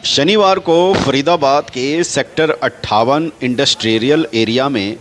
शनिवार को फरीदाबाद के सेक्टर 58 इंडस्ट्रियल एरिया में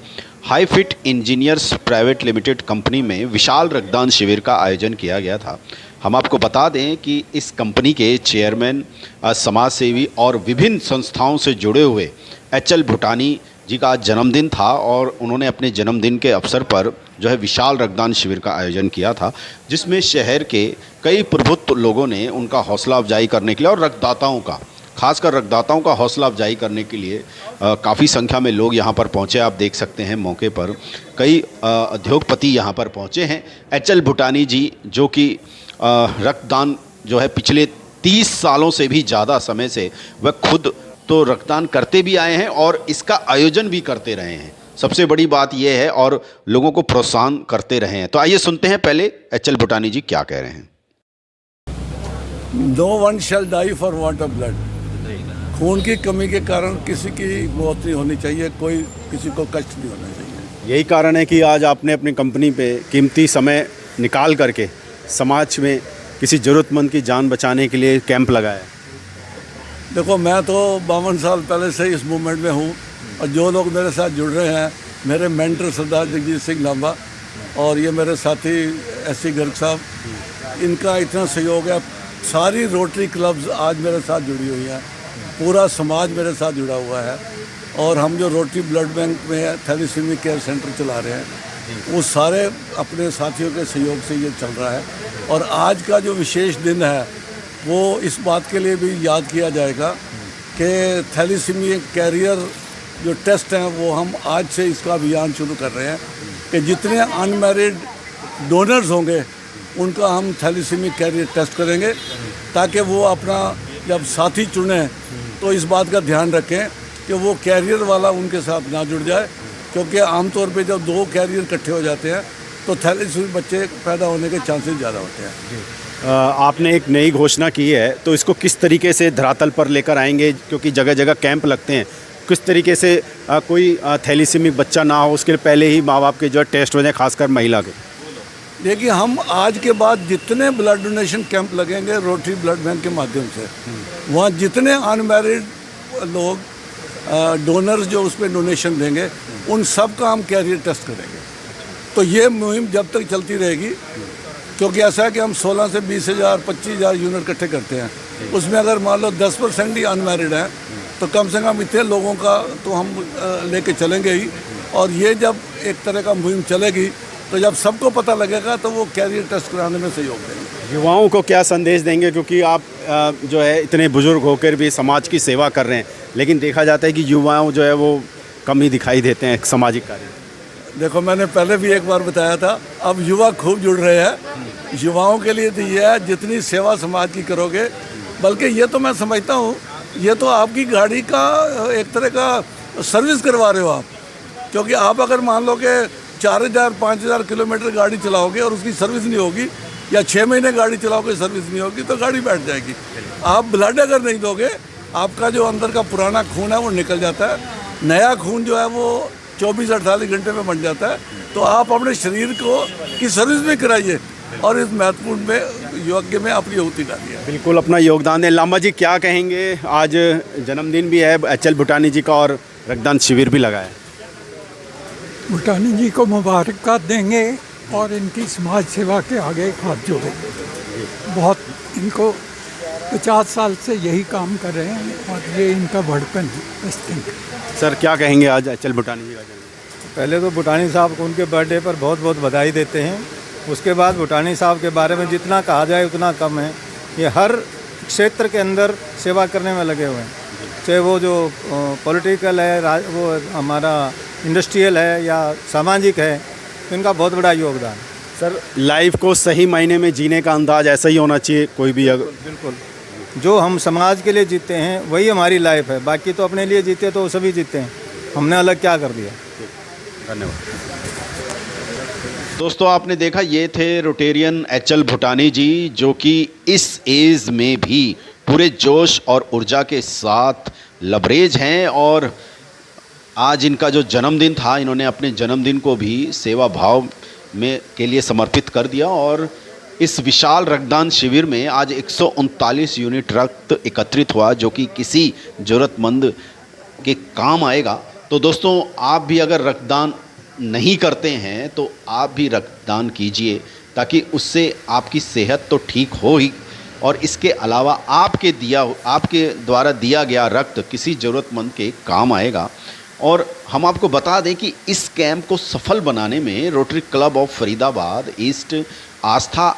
हाईफिट इंजीनियर्स प्राइवेट लिमिटेड कंपनी में विशाल रक्तदान शिविर का आयोजन किया गया था। हम आपको बता दें कि इस कंपनी के चेयरमैन, समाज सेवी और विभिन्न संस्थाओं से जुड़े हुए एच.एल. भूटानी जी का आज जन्मदिन था और उन्होंने अपने जन्मदिन के अवसर पर जो है विशाल रक्तदान शिविर का आयोजन किया था, जिसमें शहर के कई प्रबुद्ध लोगों ने उनका हौसला अफजाई करने के लिए और रक्तदाताओं का, खासकर रक्तदाताओं का हौसला अफजाई करने के लिए काफ़ी संख्या में लोग यहाँ पर पहुँचे। आप देख सकते हैं मौके पर कई उद्योगपति यहाँ पर पहुँचे हैं। एच.एल. भूटानी जी जो कि रक्तदान जो है पिछले 30 सालों से भी ज़्यादा समय से वह खुद तो रक्तदान करते भी आए हैं और इसका आयोजन भी करते रहे हैं। सबसे बड़ी बात यह है और लोगों को प्रोत्साहन करते रहे हैं। तो आइए सुनते हैं पहले एच.एल. भूटानी जी क्या कह रहे हैं। No one shall die for want of blood। खून की कमी के कारण किसी की मौत नहीं होनी चाहिए, कोई किसी को कष्ट नहीं होना चाहिए। यही कारण है कि आज आपने अपनी कंपनी पे कीमती समय निकाल करके समाज में किसी ज़रूरतमंद की जान बचाने के लिए कैंप लगाया। देखो, मैं तो 52 साल पहले से इस मूवमेंट में हूँ और जो लोग मेरे साथ जुड़ रहे हैं, मेरे मेंटर सरदार जगजीत सिंह लांबा और ये मेरे साथी एस.सी. गर्ग साहब, इनका इतना सहयोग है। सारी रोटरी क्लब्स आज मेरे साथ जुड़ी हुई हैं, पूरा समाज मेरे साथ जुड़ा हुआ है और हम जो रोटरी ब्लड बैंक में थैलेसीमिया केयर सेंटर चला रहे हैं, वो सारे अपने साथियों के सहयोग से ये चल रहा है। और आज का जो विशेष दिन है वो इस बात के लिए भी याद किया जाएगा कि थैलेसीमिया कैरियर जो टेस्ट हैं वो हम आज से इसका अभियान शुरू कर रहे हैं कि जितने अनमैरिड डोनर्स होंगे उनका हम थैलेसीमिया कैरियर टेस्ट करेंगे, ताकि वो अपना जब साथी चुनें तो इस बात का ध्यान रखें कि वो कैरियर वाला उनके साथ ना जुड़ जाए, क्योंकि आमतौर पे जब दो कैरियर इकट्ठे हो जाते हैं तो थैलेसीमिया बच्चे पैदा होने के चांसेस ज़्यादा होते हैं। आपने एक नई घोषणा की है, तो इसको किस तरीके से धरातल पर लेकर आएंगे, क्योंकि जगह जगह कैंप लगते हैं, किस तरीके से कोई थैलेसीमिक बच्चा ना हो उसके पहले ही माँ बाप के जो टेस्ट हो जाए, खासकर महिला के? देखिए, हम आज के बाद जितने ब्लड डोनेशन कैंप लगेंगे रोटरी ब्लड बैंक के माध्यम से, वहाँ जितने अनमैरिड लोग डोनर्स जो उस पर डोनेशन देंगे उन सब का हम कैरियर टेस्ट करेंगे। तो ये मुहिम जब तक चलती रहेगी, क्योंकि ऐसा है कि हम 16 से 20,000 25,000 यूनिट इकट्ठे करते हैं, उसमें अगर मान लो 10% ही अनमैरिड हैं तो कम से कम इतने लोगों का तो हम लेके चलेंगे ही। और ये जब एक तरह का मुहिम चलेगी तो जब सबको पता लगेगा तो वो कैरियर टेस्ट कराने में सहयोग देंगे। युवाओं को क्या संदेश देंगे, क्योंकि आप जो है इतने बुजुर्ग होकर भी समाज की सेवा कर रहे हैं, लेकिन देखा जाता है कि युवाओं जो है वो कम ही दिखाई देते हैं सामाजिक कार्य। देखो, मैंने पहले भी एक बार बताया था, अब युवा खूब जुड़ रहे हैं। युवाओं के लिए तो ये है, जितनी सेवा समाज की करोगे, बल्कि ये तो मैं समझता हूँ ये तो आपकी गाड़ी का एक तरह का सर्विस करवा रहे हो आप, क्योंकि आप अगर मान लो कि 4,000 5,000 किलोमीटर गाड़ी चलाओगे और उसकी सर्विस नहीं होगी, या 6 महीने गाड़ी चलाओगे सर्विस नहीं होगी, तो गाड़ी बैठ जाएगी। आप ब्लड अगर नहीं दोगे, आपका जो अंदर का पुराना खून है वो निकल जाता है, नया खून जो है वो 24-48 घंटे में बन जाता है। तो आप अपने शरीर को की सर्विस भी कराइए और इस महत्वपूर्ण में यज्ञ में अपनी आहुति डालिए। बिल्कुल अपना योगदान दें। लांबा जी क्या कहेंगे, आज जन्मदिन भी है एच.एल. भूटानी जी का और रक्तदान शिविर भी लगा है। भूटानी जी को मुबारकबाद देंगे और इनकी समाज सेवा के आगे हाथ जोड़ेंगे। बहुत इनको 50 साल से यही काम कर रहे हैं और ये इनका बड़पन है। सर क्या कहेंगे आज एच.एल. भूटानी जी का जन्मदिन? पहले तो भूटानी साहब को उनके बर्थडे पर बहुत बहुत बधाई देते हैं। उसके बाद भूटानी साहब के बारे में जितना कहा जाए उतना कम है। ये हर क्षेत्र के अंदर सेवा करने में लगे हुए हैं, चाहे वो जो पॉलिटिकल है, वो हमारा इंडस्ट्रियल है या सामाजिक है, तो इनका बहुत बड़ा योगदान। सर लाइफ को सही मायने में जीने का अंदाज ऐसा ही होना चाहिए कोई भी। अगर बिल्कुल जो हम समाज के लिए जीते हैं वही हमारी लाइफ है, बाकी तो अपने लिए जीते तो सभी जीते हैं, हमने अलग क्या कर दिया। धन्यवाद। दोस्तों आपने देखा, ये थे रोटेरियन एच.एल. भूटानी जी, जो कि इस एज में भी पूरे जोश और ऊर्जा के साथ लबरेज हैं और आज इनका जो जन्मदिन था, इन्होंने अपने जन्मदिन को भी सेवा भाव में के लिए समर्पित कर दिया और इस विशाल रक्तदान शिविर में आज 139 यूनिट रक्त एकत्रित हुआ, जो कि किसी ज़रूरतमंद के काम आएगा। तो दोस्तों, आप भी अगर रक्तदान नहीं करते हैं तो आप भी रक्तदान कीजिए, ताकि उससे आपकी सेहत तो ठीक हो ही, और इसके अलावा आपके द्वारा दिया गया रक्त किसी ज़रूरतमंद के काम आएगा। और हम आपको बता दें कि इस कैंप को सफल बनाने में Rotary Club of Faridabad East, आस्था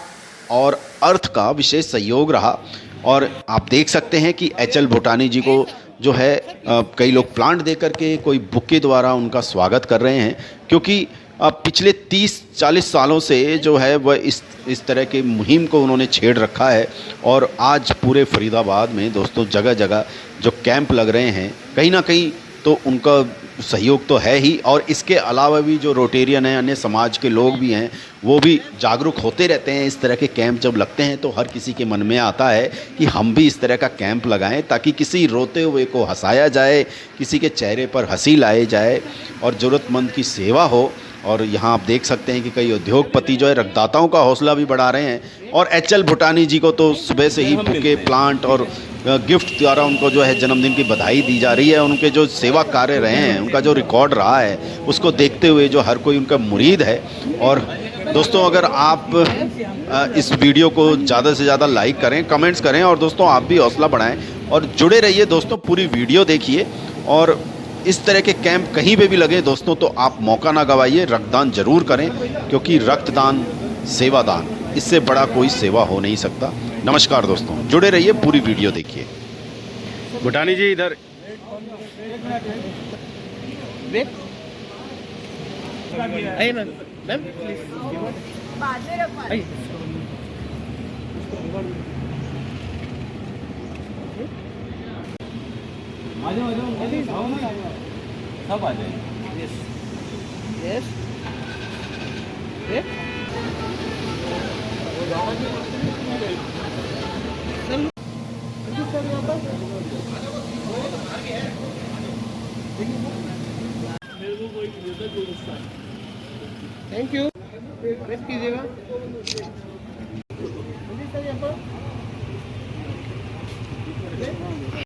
और अर्थ का विशेष सहयोग रहा। और आप देख सकते हैं कि एच.एल. भूटानी जी को जो है कई लोग प्लांट दे करके, कोई बुके द्वारा उनका स्वागत कर रहे हैं, क्योंकि पिछले 30-40 सालों से जो है वह इस तरह के मुहिम को उन्होंने छेड़ रखा है। और आज पूरे फरीदाबाद में दोस्तों जगह जगह जो कैंप लग रहे हैं, कहीं ना कहीं तो उनका सहयोग तो है ही, और इसके अलावा भी जो रोटेरियन हैं, अन्य समाज के लोग भी हैं, वो भी जागरूक होते रहते हैं। इस तरह के कैंप जब लगते हैं तो हर किसी के मन में आता है कि हम भी इस तरह का कैंप लगाएं, ताकि किसी रोते हुए को हंसाया जाए, किसी के चेहरे पर हंसी लाई जाए और ज़रूरतमंद की सेवा हो। और यहाँ आप देख सकते हैं कि कई उद्योगपति जो है रक्तदाताओं का हौसला भी बढ़ा रहे हैं। और एच.एल. भूटानी जी को तो सुबह से ही बुके, प्लांट और गिफ्ट द्वारा उनको जो है जन्मदिन की बधाई दी जा रही है। उनके जो सेवा कार्य रहे हैं, उनका जो रिकॉर्ड रहा है, उसको देखते हुए जो हर कोई उनका मुरीद है। और दोस्तों, अगर आप इस वीडियो को ज़्यादा से ज़्यादा लाइक करें, कमेंट्स करें, और दोस्तों आप भी हौसला बढ़ाएं और जुड़े रहिए दोस्तों, पूरी वीडियो देखिए। और इस तरह के कैंप कहीं पे भी लगे दोस्तों तो आप मौका ना गवाइए, रक्तदान जरूर करें, क्योंकि रक्तदान सेवादान, इससे बड़ा कोई सेवा हो नहीं सकता। नमस्कार दोस्तों, जुड़े रहिए, पूरी वीडियो देखिए। भूटानी जी इधर सब आ जाएंगे। Yes thank you. वेट कीजिएगा।